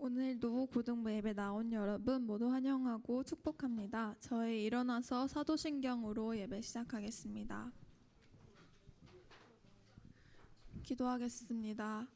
오늘도 고등부 예배 나온 여러분 모두 환영하고 축복합니다. 저희 일어나서 사도신경으로 예배 시작하겠습니다. 기도하겠습니다.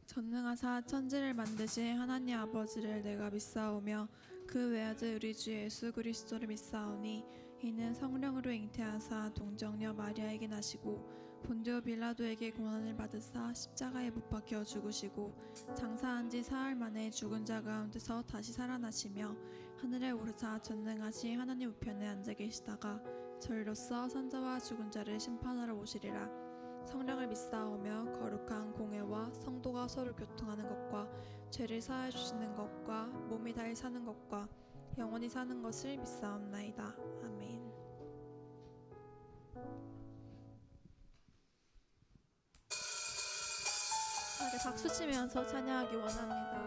전능하사 천지를 만드신 하나님 아버지를 내가 믿사오며 그 외아들 우리 주 예수 그리스도를 믿사오니 이는 성령으로 잉태하사 동정녀 마리아에게 나시고 본디오 빌라도에게 고난을 받으사 십자가에 못 박혀 죽으시고 장사한 지 사흘 만에 죽은 자 가운데서 다시 살아나시며 하늘에 오르사 전능하신 하나님 우편에 앉아 계시다가 저희로서 산자와 죽은 자를 심판하러 오시리라. 성령을 믿사오며 거룩한 공회와 성도가 서로 교통하는 것과 죄를 사하여 주시는 것과 몸이 다시 사는 것과 영원히 사는 것을 믿사옵나이다. 아멘. 다들 박수 치면서 찬양하기 원합니다.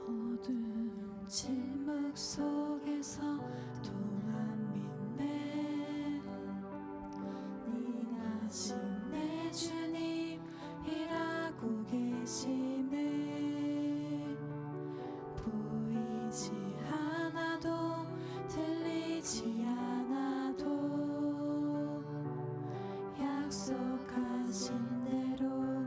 어두운 침묵 속에서 동안 믿네. 능하신 내 주님 일하고 계심을 보이지 않아도 들리지 않아도 약속하신 대로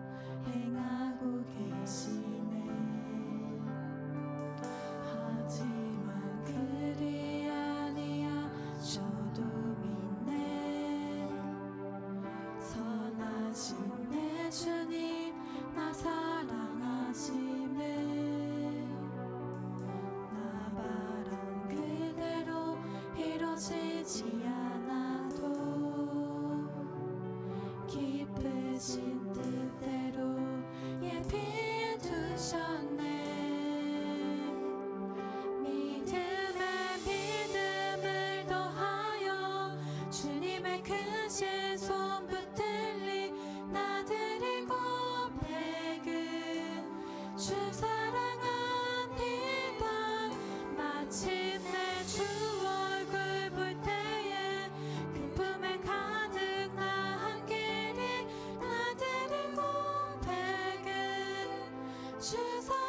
이뤄지지 않아도 기쁘신 뜻대로 예비해 두셨네. 믿음에 믿음을 더하여 주님의 크신 손 붙들리 나들이 고백은 주 사랑합니다. 마침내 주 얼굴 볼 때에 기쁨에 가득 나한 길이 나들이 고백은 주 사랑합니다.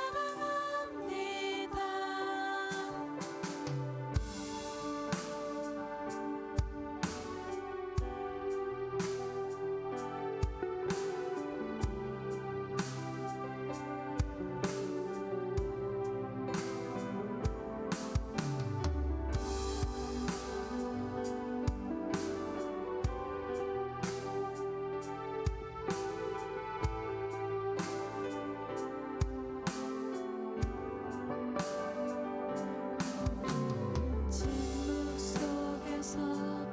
침묵 속에서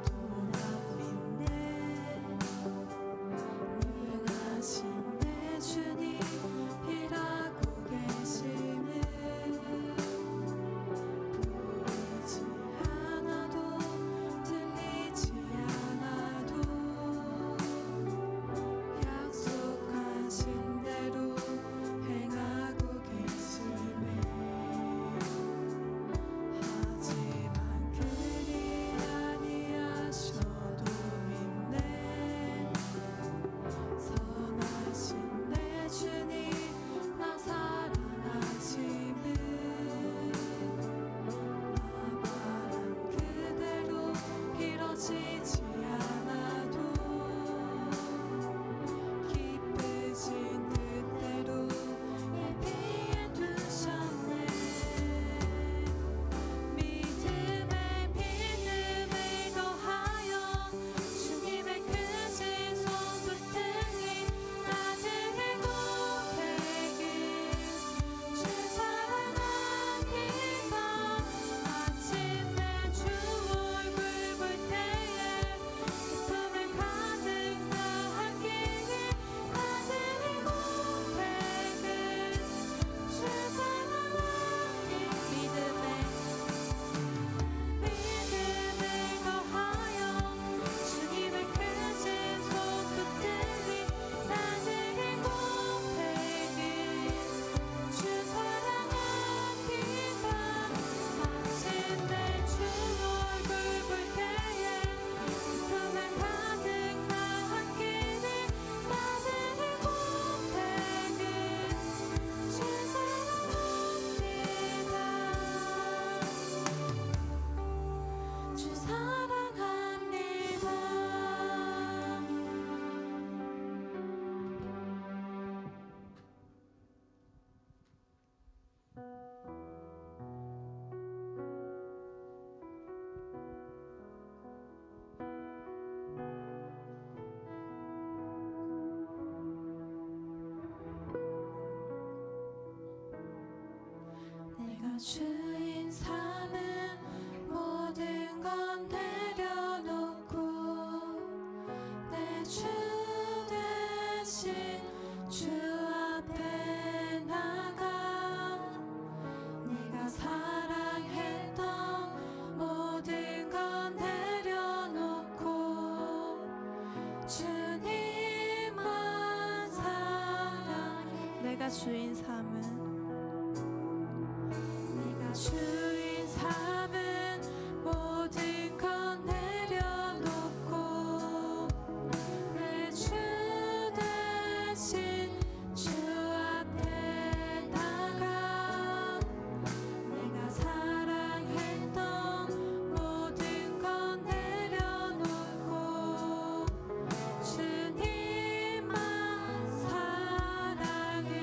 돌아보네. 능하신 내 주님 일하고 계심을 보이지 않아도 들리지 않아도 약속하신 대로 행하고 계심에 하지만 그리 아니하셔도 믿네. 선하신 내 주님 나 사랑하심을 나 바란 그대로 이뤄지지 않아도 기쁘신 뜻대로 예비해 두셨네. 믿음에 믿음을 더하여 주님의 크신 손 붙들리 나들이 고백은 주 사랑합니다. 마침내 주 얼굴 볼 때에 기쁨을 가득 나한 길이 나들이 고백은 주 사랑합니다. 믿음을 더하여 주님의 크신 손 붙들리 나들이 고백은 주 사랑합니다. 마침내 주 얼굴 볼 때에 기쁨을 가득 나한 길이 나들이 고백은 주 사랑합니다. 주 사랑합니다. 내가 주인 삼은 모든 건 내려놓고 내 주 대신 주 앞에 나가 네가 사랑했던 모든 건 내려놓고 주님만 사랑해. 내가 주인 삼은 네가 주인 삼은 모든 건 내려놓고 내 주 대신 주 앞에 나가 내가 사랑했던 모든 건 내려놓고 주님만 사랑해.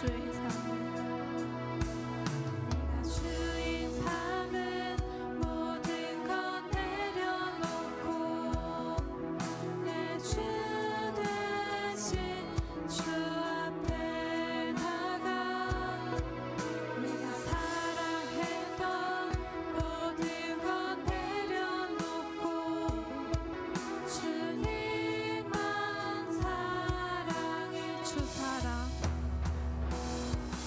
주의 삶을 내가 주인 삶은 모든 것 내려놓고 내 주 대신 주 앞에 나가 내가 사랑했던 모든 것 내려놓고 주님만 사랑해 주 사랑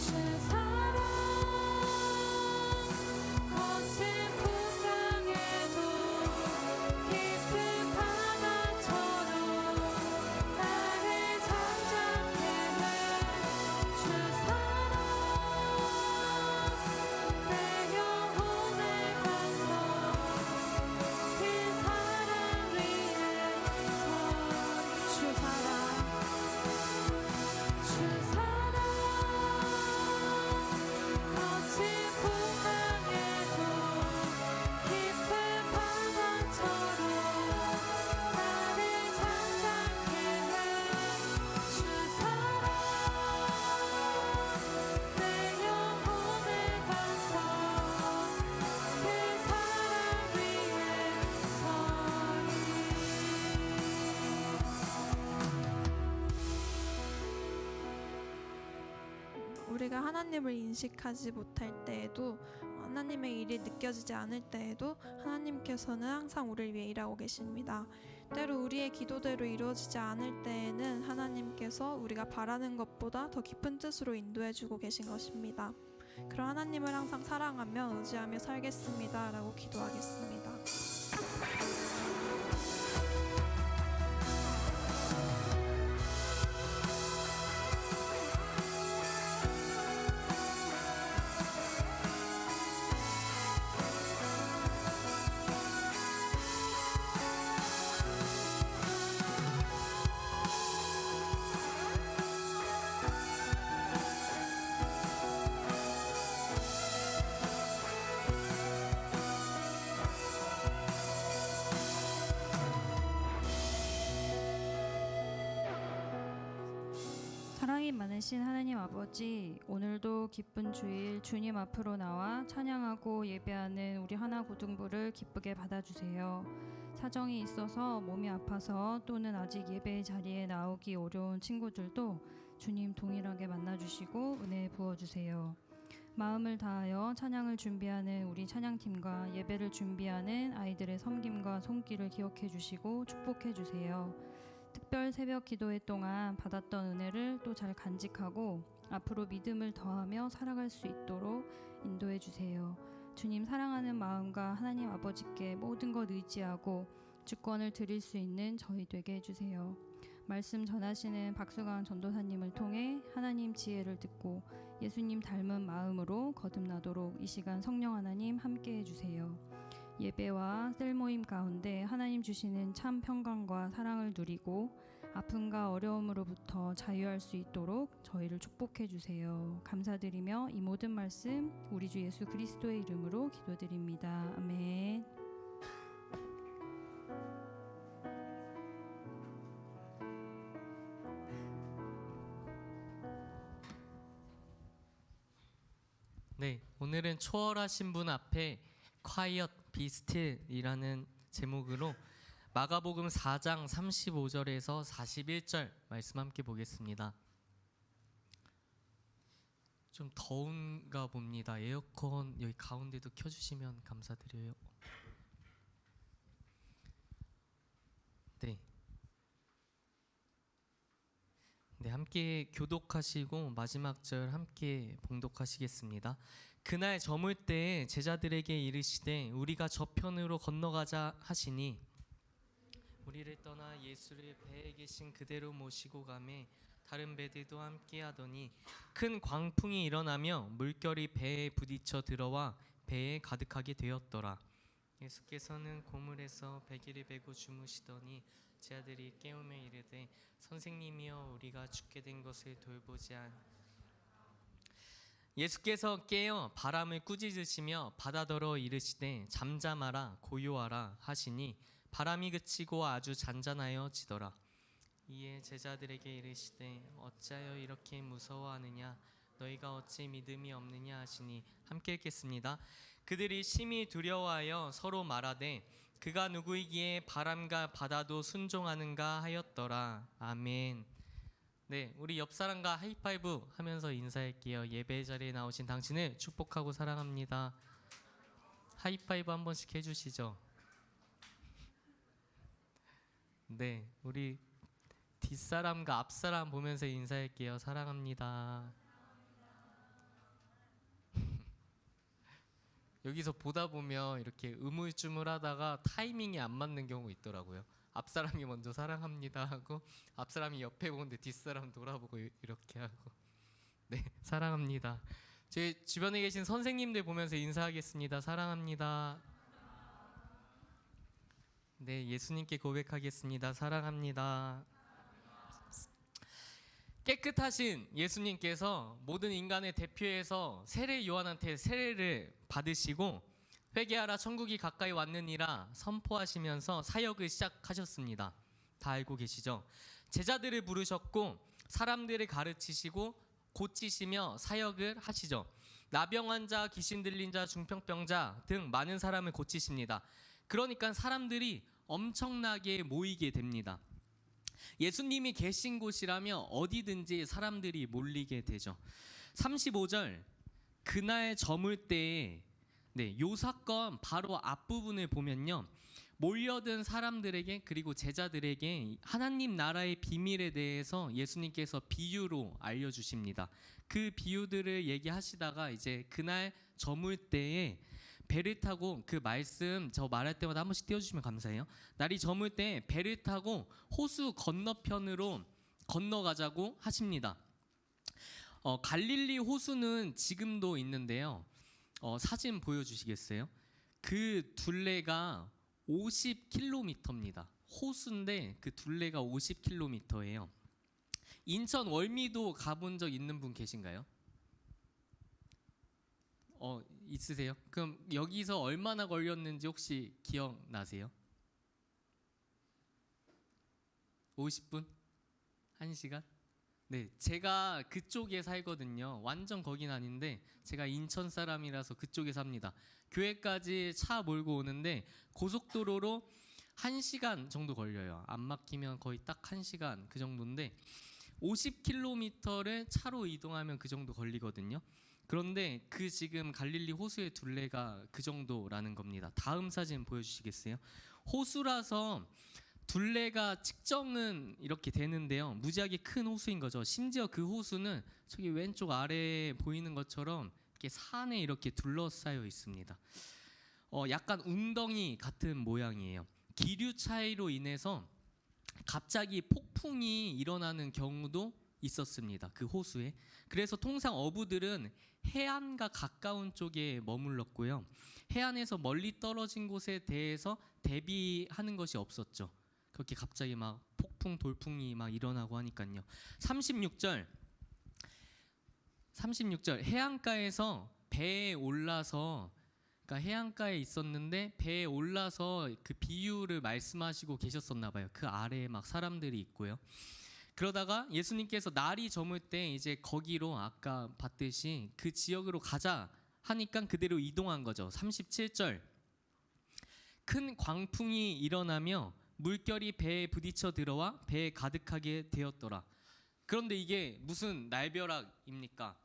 주 사랑 거친 풍랑에도 깊은 바다처럼 나를 잠잠케 해주 사랑 내 영혼의 반석 그 사랑 위에 주 사랑 주 사랑 거친 풍랑에도 깊은 바다처럼 나를 잠잠케 해주 사랑 내 영혼의 반석 그 사랑 위에 우리가 하나님을 인식하지 못할 때에도 하나님의 일이 느껴지지 않을 때에도 하나님께서는 항상 우리를 위해 일하고 계십니다. 때로 우리의 기도대로 이루어지지 않을 때에는 하나님께서 우리가 바라는 것보다 더 깊은 뜻으로 인도해 주고 계신 것입니다. 그런 하나님을 항상 사랑하며 의지하며 살겠습니다 라고 기도하겠습니다. 사랑이 많으신 하나님 아버지, 오늘도 기쁜 주일 주님 앞으로 나와 찬양하고 예배하는 우리 하나고등부를 기쁘게 받아주세요. 사정이 있어서 몸이 아파서 또는 아직 예배의 자리에 나오기 어려운 친구들도 주님 동일하게 만나주시고 은혜 부어주세요. 마음을 다하여 찬양을 준비하는 우리 찬양팀과 예배를 준비하는 아이들의 섬김과 손길을 기억해 주시고 축복해 주세요. 특별 새벽 기도회 동안 받았던 은혜를 또 잘 간직하고 앞으로 믿음을 더하며 살아갈 수 있도록 인도해 주세요. 주님 사랑하는 마음과 하나님 아버지께 모든 것 의지하고 주권을 드릴 수 있는 저희 되게 해주세요. 말씀 전하시는 박수강 전도사님을 통해 하나님 지혜를 듣고 예수님 닮은 마음으로 거듭나도록 이 시간 성령 하나님 함께 해주세요. 예배와 셀모임 가운데 하나님 주시는 참 평강과 사랑을 누리고 아픔과 어려움으로부터 자유할 수 있도록 저희를 축복해 주세요. 감사드리며 이 모든 말씀 우리 주 예수 그리스도의 이름으로 기도드립니다. 아멘. 네, 오늘은 초월하신 분 앞에 Quiet Be Still이라는 제목으로 마가복음 4장 35절에서 41절 말씀 함께 보겠습니다. 좀 더운가 봅니다. 에어컨 여기 가운데도 켜주시면 감사드려요. 네, 함께 교독하시고 마지막 절 함께 봉독하시겠습니다. 그날 저물 때에 제자들에게 이르시되 우리가 저편으로 건너가자 하시니 우리를 떠나 예수를 배에 계신 그대로 모시고 가매 다른 배들도 함께 하더니 큰 광풍이 일어나며 물결이 배에 부딪혀 들어와 배에 가득하게 되었더라. 예수께서는 고물에서 배기를 베고 주무시더니 제 아들이 깨우며 이르되 선생님이여 우리가 죽게 된 것을 돌보지 않. 예수께서 깨어 바람을 꾸짖으시며 바다더러 이르시되 잠잠하라 고요하라 하시니 바람이 그치고 아주 잔잔하여 지더라. 이에 제자들에게 이르시되 어찌하여 이렇게 무서워하느냐 너희가 어찌 믿음이 없느냐 하시니 함께 읽겠습니다. 그들이 심히 두려워하여 서로 말하되 그가 누구이기에 바람과 바다도 순종하는가 하였더라. 아멘. 네, 우리 옆 사람과 하이파이브 하면서 인사할게요. 예배 자리에 나오신 당신을 축복하고 사랑합니다. 하이파이브 한 번씩 해주시죠. 네, 우리 뒷사람과 앞사람 보면서 인사할게요. 사랑합니다. 여기서 보다 보면 이렇게 우물쭈물하다가 타이밍이 안 맞는 경우 있더라고요. 앞사람이 먼저 사랑합니다 하고 앞사람이 옆에 보는데 뒷사람 돌아보고 이렇게 하고. 네, 사랑합니다. 제 주변에 계신 선생님들 보면서 인사하겠습니다. 사랑합니다. 네, 예수님께 고백하겠습니다. 사랑합니다. 깨끗하신 예수님께서 모든 인간을 대표해서 세례 요한한테 세례를 받으시고 회개하라 천국이 가까이 왔느니라 선포하시면서 사역을 시작하셨습니다. 다 알고 계시죠? 제자들을 부르셨고 사람들을 가르치시고 고치시며 사역을 하시죠. 나병 환자, 귀신 들린 자, 중풍병자 등 많은 사람을 고치십니다. 그러니까 사람들이 엄청나게 모이게 됩니다. 예수님이 계신 곳이라면 어디든지 사람들이 몰리게 되죠. 35절 그날 저물 때에 요 사건 바로 앞부분을 보면요. 몰려든 사람들에게 그리고 제자들에게 하나님 나라의 비밀에 대해서 예수님께서 비유로 알려주십니다. 그 비유들을 얘기하시다가 이제 그날 저물 때에 배를 타고 그 말씀 저 말할 때마다 한 번씩 띄워주시면 감사해요. 날이 저물 때 배를 타고 호수 건너편으로 건너가자고 하십니다. 갈릴리 호수는 지금도 있는데요. 사진 보여주시겠어요? 그 둘레가 50km입니다. 호수인데 그 둘레가 50km예요. 인천 월미도 가본 적 있는 분 계신가요? 있으세요? 그럼 여기서 얼마나 걸렸는지 혹시 기억나세요? 50분? 1시간? 네, 제가 그쪽에 살거든요. 완전 거긴 아닌데 제가 인천 사람이라서 그쪽에 삽니다. 교회까지 차 몰고 오는데 고속도로로 1시간 정도 걸려요. 안 막히면 거의 딱 1시간 그 정도인데 50km를 차로 이동하면 그 정도 걸리거든요. 그런데 그 지금 갈릴리 호수의 둘레가 그 정도라는 겁니다. 다음 사진 보여주시겠어요? 호수라서 둘레가 측정은 이렇게 되는데요. 무지하게 큰 호수인 거죠. 심지어 그 호수는 저기 왼쪽 아래에 보이는 것처럼 이렇게 산에 이렇게 둘러싸여 있습니다. 약간 웅덩이 같은 모양이에요. 기류 차이로 인해서 갑자기 폭풍이 일어나는 경우도 있었습니다. 그 호수에. 그래서 통상 어부들은 해안과 가까운 쪽에 머물렀고요. 해안에서 멀리 떨어진 곳에 대해서 대비하는 것이 없었죠. 그렇게 갑자기 막 폭풍 돌풍이 막 일어나고 하니까요. 36절 해안가에서 배에 올라서 그러니까 해안가에 있었는데 배에 올라서 그 비유를 말씀하시고 계셨었나 봐요. 그 아래에 막 사람들이 있고요. 그러다가 예수님께서 날이 저물 때 이제 거기로 아까 봤듯이 그 지역으로 가자 하니까 그대로 이동한 거죠. 37절 큰 광풍이 일어나며 물결이 배에 부딪혀 들어와 배에 가득하게 되었더라. 그런데 이게 무슨 날벼락입니까?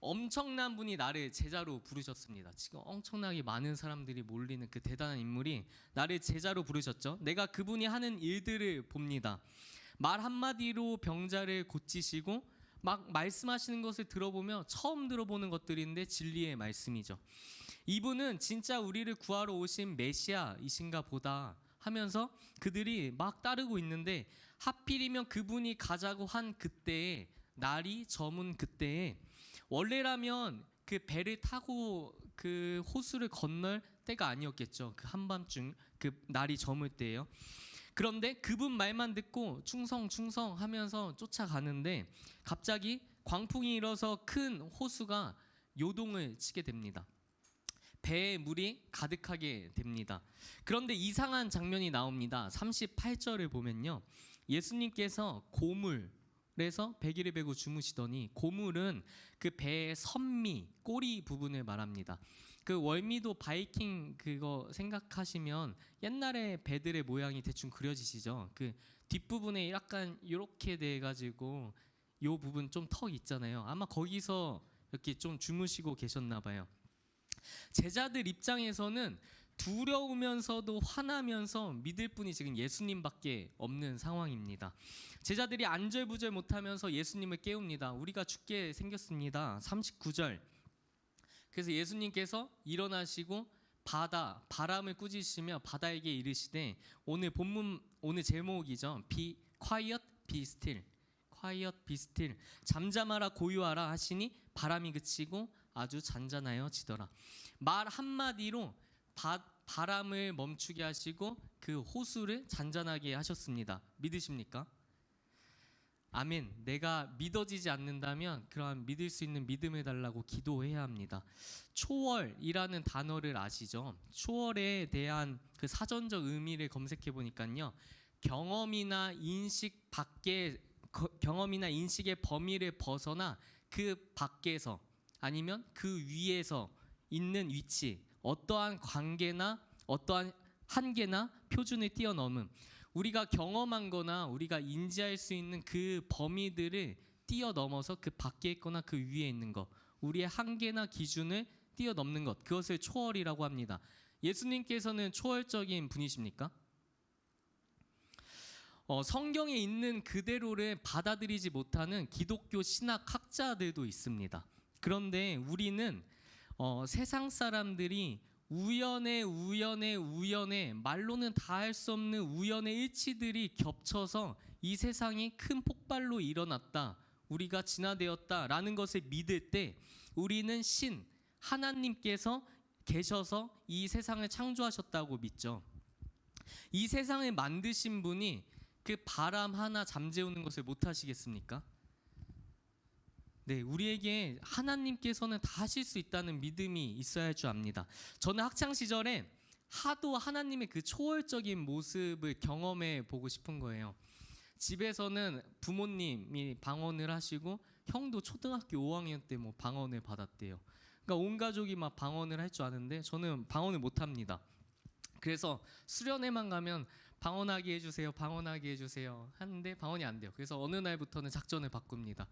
엄청난 분이 나를 제자로 부르셨습니다. 지금 엄청나게 많은 사람들이 몰리는 그 대단한 인물이 나를 제자로 부르셨죠. 내가 그분이 하는 일들을 봅니다. 말 한마디로 병자를 고치시고 막 말씀하시는 것을 들어보며 처음 들어보는 것들인데 진리의 말씀이죠. 이분은 진짜 우리를 구하러 오신 메시아이신가 보다 하면서 그들이 막 따르고 있는데 하필이면 그분이 가자고 한 그때에 날이 저문 그때에 원래라면 그 배를 타고 그 호수를 건널 때가 아니었겠죠. 그 한밤중 그 날이 저물 때예요. 그런데 그분 말만 듣고 충성 하면서 쫓아가는데 갑자기 광풍이 일어서 큰 호수가 요동을 치게 됩니다. 배에 물이 가득하게 됩니다. 그런데 이상한 장면이 나옵니다. 38절을 보면요. 예수님께서 고물을 고물에서 배기를 베고 주무시더니, 고물은 그 배의 선미, 꼬리 부분을 말합니다. 그 월미도 바이킹 그거 생각하시면 옛날에 배들의 모양이 대충 그려지시죠? 그 뒷부분에 약간 이렇게 돼 가지고 요 부분 좀 턱 있잖아요. 아마 거기서 이렇게 좀 주무시고 계셨나 봐요. 제자들 입장에서는 두려우면서도 화나면서 믿을 분이 지금 예수님밖에 없는 상황입니다. 제자들이 안절부절 못하면서 예수님을 깨웁니다. 우리가 죽게 생겼습니다. 39절. 그래서 예수님께서 일어나시고 바람을 꾸짖으시며 바다에게 이르시되, 오늘 본문 오늘 제목이죠. Be quiet, be still. quiet, be still. 잠잠하라, 고요하라 하시니 바람이 그치고 아주 잔잔하여지더라. 말 한마디로 바람을 멈추게 하시고 그 호수를 잔잔하게 하셨습니다. 믿으십니까? 아멘. 내가 믿어지지 않는다면 그러한 믿을 수 있는 믿음을 달라고 기도해야 합니다. 초월이라는 단어를 아시죠? 초월에 대한 그 사전적 의미를 검색해 보니까요, 경험이나 인식의 범위를 벗어나 그 밖에서 아니면 그 위에서 있는 위치, 어떠한 관계나 어떠한 한계나 표준을 뛰어넘음, 우리가 경험한 거나 우리가 인지할 수 있는 그 범위들을 뛰어넘어서 그 밖에 있거나 그 위에 있는 것, 우리의 한계나 기준을 뛰어넘는 것, 그것을 초월이라고 합니다. 예수님께서는 초월적인 분이십니까? 성경에 있는 그대로를 받아들이지 못하는 기독교 신학 학자들도 있습니다. 그런데 우리는 세상 사람들이 우연의 말로는 다 할 수 없는 우연의 일치들이 겹쳐서 이 세상이 큰 폭발로 일어났다, 우리가 진화되었다라는 것을 믿을 때 우리는 하나님께서 계셔서 이 세상을 창조하셨다고 믿죠. 이 세상을 만드신 분이 그 바람 하나 잠재우는 것을 못하시겠습니까? 네, 우리에게 하나님께서는 다 하실 수 있다는 믿음이 있어야 할 줄 압니다. 저는 학창 시절에 하도 하나님의 그 초월적인 모습을 경험해 보고 싶은 거예요. 집에서는 부모님이 방언을 하시고 형도 초등학교 5학년 때 뭐 방언을 받았대요. 그러니까 온 가족이 막 방언을 할 줄 아는데 저는 방언을 못 합니다. 그래서 수련회만 가면 방언하게 해주세요, 방언하게 해주세요 하는데 방언이 안 돼요. 그래서 어느 날부터는 작전을 바꿉니다.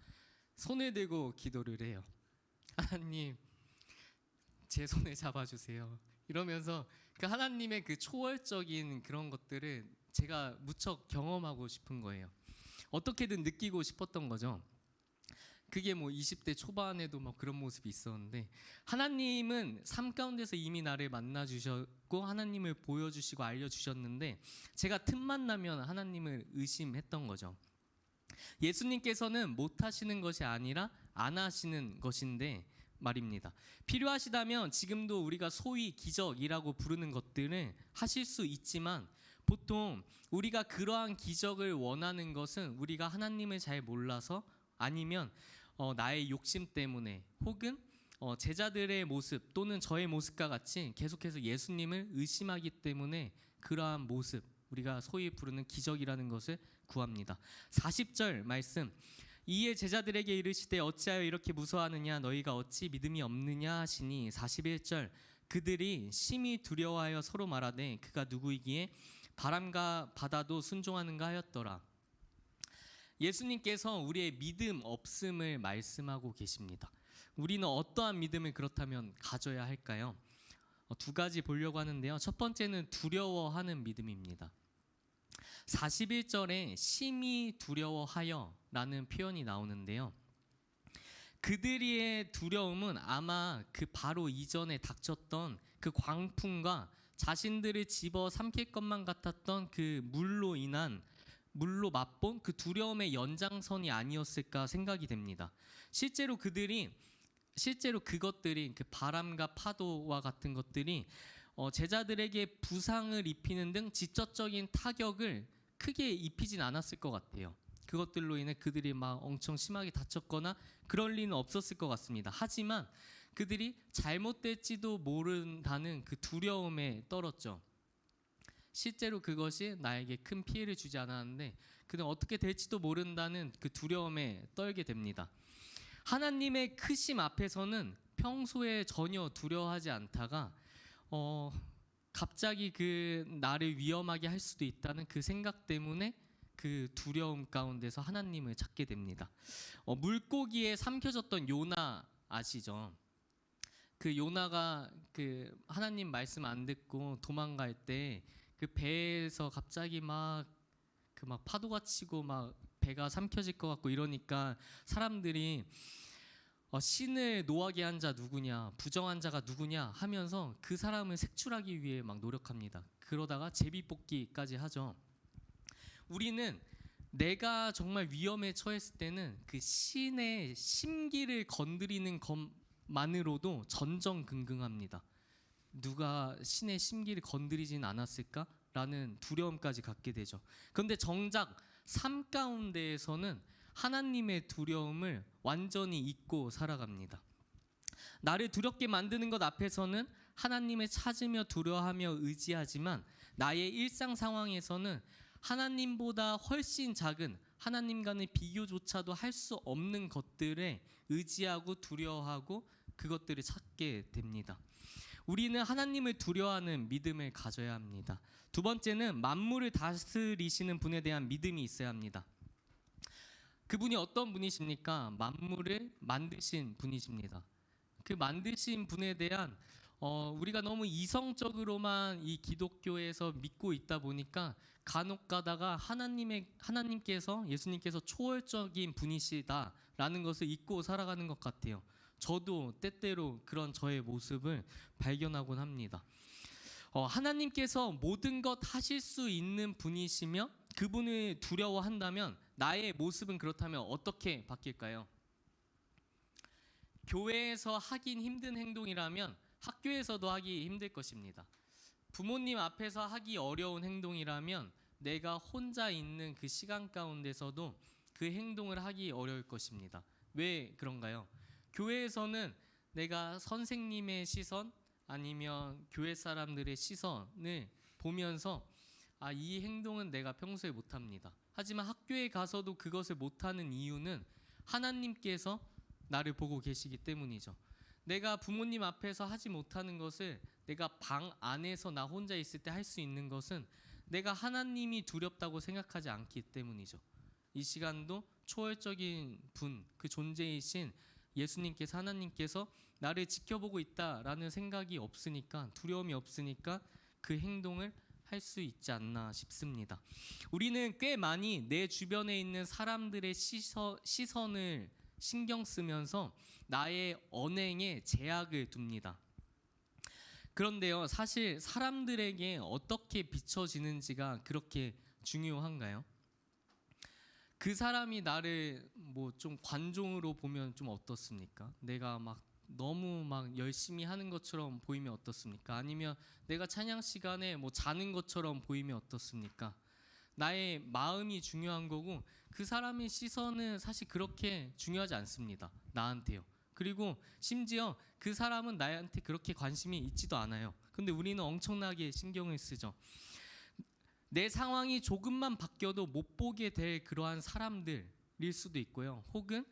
손을 들고 기도를 해요. 하나님, 제 손을 잡아주세요. 이러면서 그 하나님의 그 초월적인 그런 것들을 제가 무척 경험하고 싶은 거예요. 어떻게든 느끼고 싶었던 거죠. 그게 뭐 20대 초반에도 막 그런 모습이 있었는데, 하나님은 삶 가운데서 이미 나를 만나 주셨고 하나님을 보여주시고 알려주셨는데 제가 틈만 나면 하나님을 의심했던 거죠. 예수님께서는 못 하시는 것이 아니라 안 하시는 것인데 말입니다. 필요하시다면 지금도 우리가 소위 기적이라고 부르는 것들을 하실 수 있지만, 보통 우리가 그러한 기적을 원하는 것은 우리가 하나님을 잘 몰라서, 아니면 나의 욕심 때문에, 혹은 제자들의 모습 또는 저의 모습과 같이 계속해서 예수님을 의심하기 때문에 그러한 모습, 우리가 소위 부르는 기적이라는 것을 구합니다. 40절 말씀, 이에 제자들에게 이르시되 어찌하여 이렇게 무서워하느냐, 너희가 어찌 믿음이 없느냐 하시니, 41절, 그들이 심히 두려워하여 서로 말하되 그가 누구이기에 바람과 바다도 순종하는가 하였더라. 예수님께서 우리의 믿음 없음을 말씀하고 계십니다. 우리는 어떠한 믿음을 그렇다면 가져야 할까요? 두 가지 보려고 하는데요. 첫 번째는 두려워하는 믿음입니다. 41절에 심히 두려워하여 라는 표현이 나오는데요, 그들의 두려움은 아마 그 바로 이전에 닥쳤던 그 광풍과 자신들을 집어 삼킬 것만 같았던 그 물로 맛본 그 두려움의 연장선이 아니었을까 생각이 됩니다. 실제로 그것들이, 그 바람과 파도와 같은 것들이 제자들에게 부상을 입히는 등 직접적인 타격을 크게 입히진 않았을 것 같아요. 그것들로 인해 그들이 막 엄청 심하게 다쳤거나 그럴 리는 없었을 것 같습니다. 하지만 그들이 잘못될지도 모른다는 그 두려움에 떨었죠. 실제로 그것이 나에게 큰 피해를 주지 않았는데 그는 어떻게 될지도 모른다는 그 두려움에 떨게 됩니다. 하나님의 크심 앞에서는 평소에 전혀 두려워하지 않다가 갑자기 그 나를 위험하게 할 수도 있다는 그 생각 때문에 그 두려움 가운데서 하나님을 찾게 됩니다. 물고기에 삼켜졌던 요나 아시죠? 그 요나가 그 하나님 말씀 안 듣고 도망갈 때 그 배에서 갑자기 막 파도가 치고 막 배가 삼켜질 것 같고 이러니까 사람들이 신을 노하게 한 자 누구냐, 부정한 자가 누구냐 하면서 그 사람을 색출하기 위해 막 노력합니다. 그러다가 제비뽑기까지 하죠. 우리는 내가 정말 위험에 처했을 때는 그 신의 심기를 건드리는 것만으로도 전전긍긍합니다. 누가 신의 심기를 건드리진 않았을까라는 두려움까지 갖게 되죠. 그런데 정작 삶 가운데에서는 하나님의 두려움을 완전히 잊고 살아갑니다. 나를 두렵게 만드는 것 앞에서는 하나님을 찾으며 두려워하며 의지하지만 나의 일상 상황에서는 하나님보다 훨씬 작은 하나님과는 비교조차도 할 수 없는 것들에 의지하고 두려워하고 그것들을 찾게 됩니다. 우리는 하나님을 두려워하는 믿음을 가져야 합니다. 두 번째는 만물을 다스리시는 분에 대한 믿음이 있어야 합니다. 그분이 어떤 분이십니까? 만물을 만드신 분이십니다. 그 만드신 분에 대한 우리가 너무 이성적으로만 이 기독교에서 믿고 있다 보니까 간혹 가다가 하나님께서 예수님께서 초월적인 분이시다라는 것을 잊고 살아가는 것 같아요. 저도 때때로 그런 저의 모습을 발견하곤 합니다. 하나님께서 모든 것 하실 수 있는 분이시며 그분을 두려워한다면 나의 모습은 그렇다면 어떻게 바뀔까요? 교회에서 하긴 힘든 행동이라면 학교에서도 하기 힘들 것입니다. 부모님 앞에서 하기 어려운 행동이라면 내가 혼자 있는 그 시간 가운데서도 그 행동을 하기 어려울 것입니다. 왜 그런가요? 교회에서는 내가 선생님의 시선 아니면 교회 사람들의 시선을 보면서 이 행동은 내가 평소에 못합니다. 하지만 학교에 가서도 그것을 못하는 이유는 하나님께서 나를 보고 계시기 때문이죠. 내가 부모님 앞에서 하지 못하는 것을 내가 방 안에서 나 혼자 있을 때 할 수 있는 것은 내가 하나님이 두렵다고 생각하지 않기 때문이죠. 이 시간도 초월적인 분, 그 존재이신 예수님께서 하나님께서 나를 지켜보고 있다라는 생각이 없으니까 두려움이 없으니까 그 행동을 할 수 있지 않나 싶습니다. 우리는 꽤 많이 내 주변에 있는 사람들의 시선을 신경 쓰면서 나의 언행에 제약을 둡니다. 그런데요, 사실 사람들에게 어떻게 비춰지는지가 그렇게 중요한가요? 그 사람이 나를 좀 관종으로 보면 좀 어떻습니까? 내가 너무 열심히 하는 것처럼 보이면 어떻습니까? 아니면 내가 찬양 시간에 자는 것처럼 보이면 어떻습니까? 나의 마음이 중요한 거고 그 사람의 시선은 사실 그렇게 중요하지 않습니다. 나한테요. 그리고 심지어 그 사람은 나한테 그렇게 관심이 있지도 않아요. 근데 우리는 엄청나게 신경을 쓰죠. 내 상황이 조금만 바뀌어도 못 보게 될 그러한 사람들일 수도 있고요. 혹은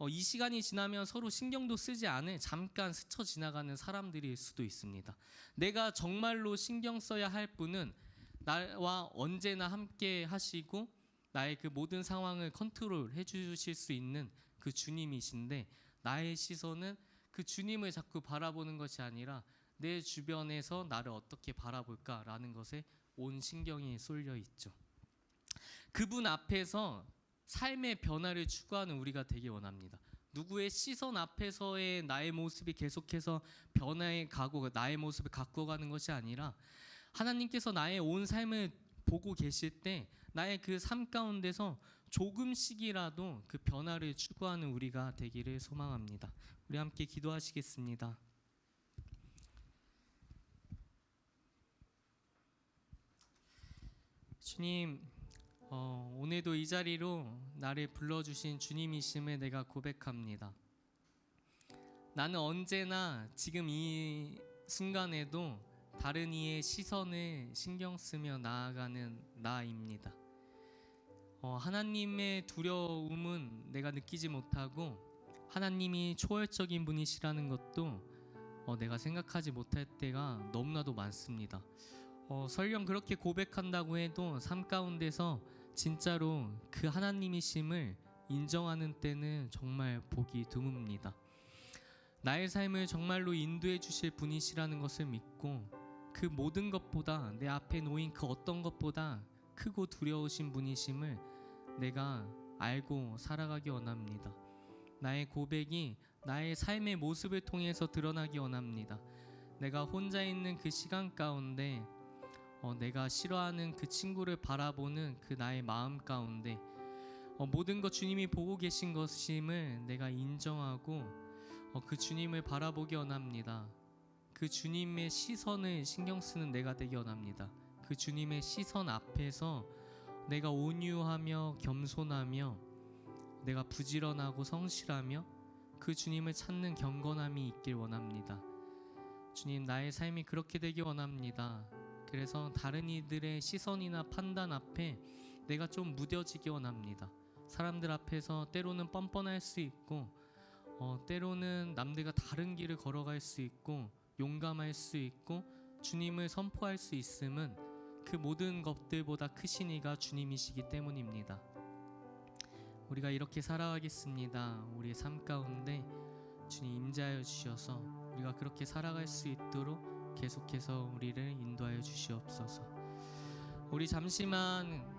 이 시간이 지나면 서로 신경도 쓰지 않을 잠깐 스쳐 지나가는 사람들일 수도 있습니다. 내가 정말로 신경 써야 할 분은 나와 언제나 함께 하시고 나의 그 모든 상황을 컨트롤해 주실 수 있는 그 주님이신데 나의 시선은 그 주님을 자꾸 바라보는 것이 아니라 내 주변에서 나를 어떻게 바라볼까라는 것에 온 신경이 쏠려 있죠. 그분 앞에서 삶의 변화를 추구하는 우리가 되기 원합니다. 누구의 시선 앞에서의 나의 모습이 계속해서 변화해 가고 나의 모습을 가꾸어가는 것이 아니라 하나님께서 나의 온 삶을 보고 계실 때 나의 그 삶 가운데서 조금씩이라도 그 변화를 추구하는 우리가 되기를 소망합니다. 우리 함께 기도하시겠습니다. 주님, 오늘도 이 자리로 나를 불러주신 주님이심을 내가 고백합니다. 나는 언제나 지금 이 순간에도 다른 이의 시선을 신경 쓰며 나아가는 나입니다. 하나님의 두려움은 내가 느끼지 못하고 하나님이 초월적인 분이시라는 것도 내가 생각하지 못할 때가 너무나도 많습니다. 설령 그렇게 고백한다고 해도 삶 가운데서 진짜로 그 하나님이심을 인정하는 때는 정말 보기 드뭅니다. 나의 삶을 정말로 인도해 주실 분이시라는 것을 믿고 그 모든 것보다 내 앞에 놓인 그 어떤 것보다 크고 두려우신 분이심을 내가 알고 살아가기 원합니다. 나의 고백이 나의 삶의 모습을 통해서 드러나기 원합니다. 내가 혼자 있는 그 시간 가운데 내가 싫어하는 그 친구를 바라보는 그 나의 마음 가운데 모든 것 주님이 보고 계신 것임을 내가 인정하고 그 주님을 바라보기 원합니다. 그 주님의 시선을 신경 쓰는 내가 되기 원합니다. 그 주님의 시선 앞에서 내가 온유하며 겸손하며 내가 부지런하고 성실하며 그 주님을 찾는 경건함이 있길 원합니다. 주님, 나의 삶이 그렇게 되기 원합니다. 그래서 다른 이들의 시선이나 판단 앞에 내가 좀 무뎌지기 원합니다. 사람들 앞에서 때로는 뻔뻔할 수 있고 때로는 남들과 다른 길을 걸어갈 수 있고 용감할 수 있고 주님을 선포할 수 있음은 그 모든 것들보다 크신 이가 주님이시기 때문입니다. 우리가 이렇게 살아가겠습니다. 우리의 삶 가운데 주님 임재하여 주셔서 우리가 그렇게 살아갈 수 있도록 계속해서 우리를 인도하여 주시옵소서. 우리 잠시만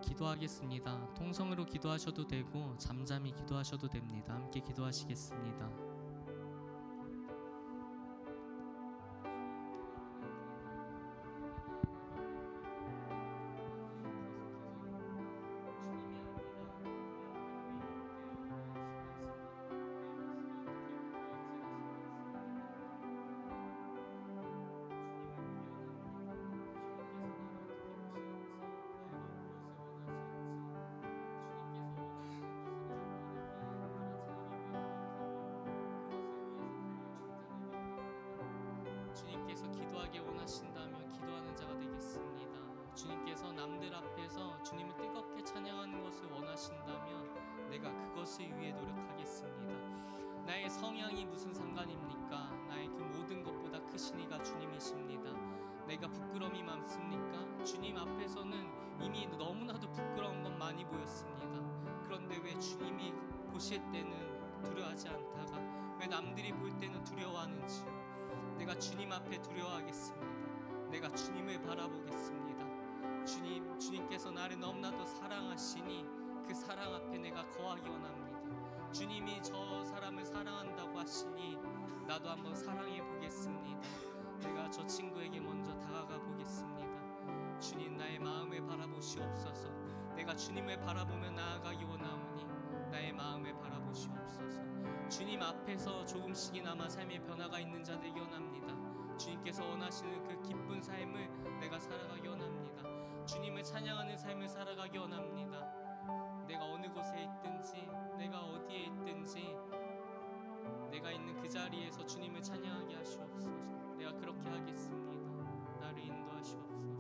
기도하겠습니다. 통성으로 기도하셔도 되고 잠잠히 기도하셔도 됩니다. 함께 기도하시겠습니다. 주님께서 기도하기 원하신다면 기도하는 자가 되겠습니다. 주님께서 남들 앞에서 주님을 뜨겁게 찬양하는 것을 원하신다면 내가 그것을 위해 노력하겠습니다. 나의 성향이 무슨 상관입니까? 나의 그 모든 것보다 크신 이가 주님이십니다. 내가 부끄러움이 많습니까? 주님 앞에서는 이미 너무나도 부끄러운 건 많이 보였습니다. 그런데 왜 주님이 보실 때는 두려워하지 않다가 왜 남들이 볼 때는 두려워하는지, 내가 주님 앞에 두려워하겠습니다. 내가 주님을 바라보겠습니다. 주님께서 나를 너무나도 사랑하시니 그 사랑 앞에 내가 거하기 원합니다. 주님이 저 사람을 사랑한다고 하시니 나도 한번 사랑해 보겠습니다. 내가 저 친구에게 먼저 다가가 보겠습니다. 주님, 나의 마음을 바라보시옵소서. 내가 주님을 바라보며 나아가기 원하오니 나의 마음을 바라보시옵소서. 주님 앞에서 조금씩이나마 삶의 변화가 있는 자 되기 원합니다. 주님께서 원하시는 그 기쁜 삶을 내가 살아가기 원합니다. 주님을 찬양하는 삶을 살아가기 원합니다. 내가 어느 곳에 있든지 내가 어디에 있든지 내가 있는 그 자리에서 주님을 찬양하게 하시옵소서. 내가 그렇게 하겠습니다. 나를 인도하시옵소서.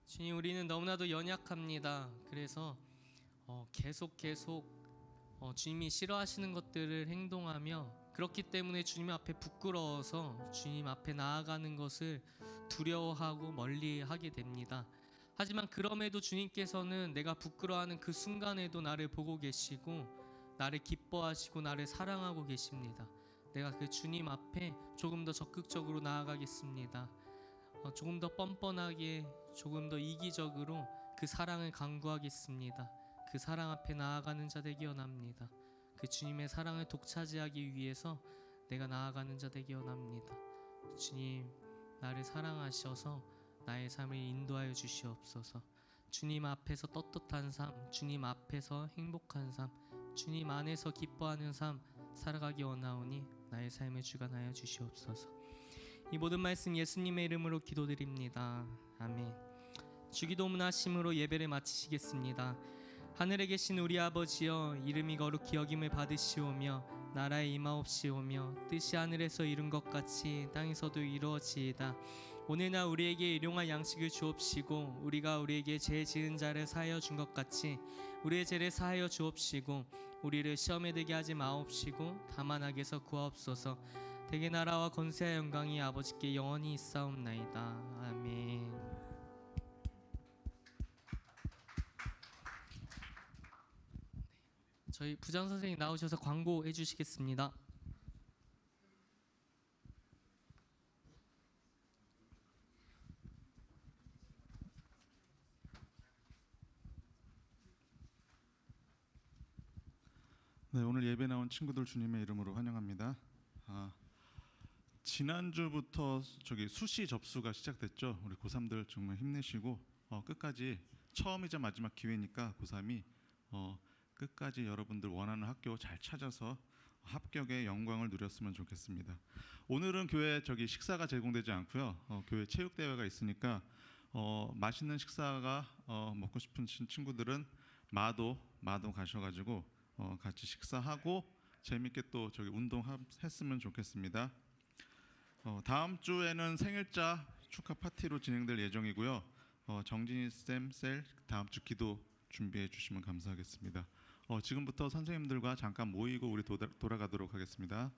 주님, 우리는 너무나도 연약합니다. 그래서 계속 주님이 싫어하시는 것들을 행동하며 그렇기 때문에 주님 앞에 부끄러워서 주님 앞에 나아가는 것을 두려워하고 멀리하게 됩니다. 하지만 그럼에도 주님께서는 내가 부끄러워하는 그 순간에도 나를 보고 계시고 나를 기뻐하시고 나를 사랑하고 계십니다. 내가 그 주님 앞에 조금 더 적극적으로 나아가겠습니다. 조금 더 뻔뻔하게, 조금 더 이기적으로 그 사랑을 강구하겠습니다. 그 사랑 앞에 나아가는 자 되기 원합니다. 그 주님의 사랑을 독차지하기 위해서 내가 나아가는 자 되기 원합니다. 주님, 나를 사랑하셔서 나의 삶을 인도하여 주시옵소서. 주님 앞에서 떳떳한 삶, 주님 앞에서 행복한 삶, 주님 안에서 기뻐하는 삶 살아가기 원하오니 나의 삶을 주관하여 주시옵소서. 이 모든 말씀 예수님의 이름으로 기도드립니다. 아멘. 주기도문 하심으로 예배를 마치시겠습니다. 하늘에 계신 우리 아버지여, 이름이 거룩히 여김을 받으시오며 나라의 임하옵시오며 뜻이 하늘에서 이룬 것 같이 땅에서도 이루어지이다. 오늘날 우리에게 일용할 양식을 주옵시고 우리가 우리에게 죄 지은 자를 사하여 준 것 같이 우리의 죄를 사하여 주옵시고 우리를 시험에 들게 하지 마옵시고 다만 악에서 구하옵소서. 대개 나라와 권세와 영광이 아버지께 영원히 있사옵나이다. 아멘. 저희 부장 선생님 나오셔서 광고해 주시겠습니다. 네, 오늘 예배 나온 친구들 주님의 이름으로 환영합니다. 지난주부터 수시 접수가 시작됐죠. 우리 고3들 정말 힘내시고 끝까지 처음이자 마지막 기회니까 고3이 끝까지 여러분들 원하는 학교 잘 찾아서 합격의 영광을 누렸으면 좋겠습니다. 오늘은 교회 식사가 제공되지 않고요. 교회 체육 대회가 있으니까 맛있는 식사가 먹고 싶은 친구들은 마도 가셔가지고 같이 식사하고 재밌게 또 운동했으면 좋겠습니다. 다음 주에는 생일자 축하 파티로 진행될 예정이고요. 정진희 쌤, 셀 다음 주 기도 준비해 주시면 감사하겠습니다. 지금부터 선생님들과 잠깐 모이고 우리 돌아가도록 하겠습니다.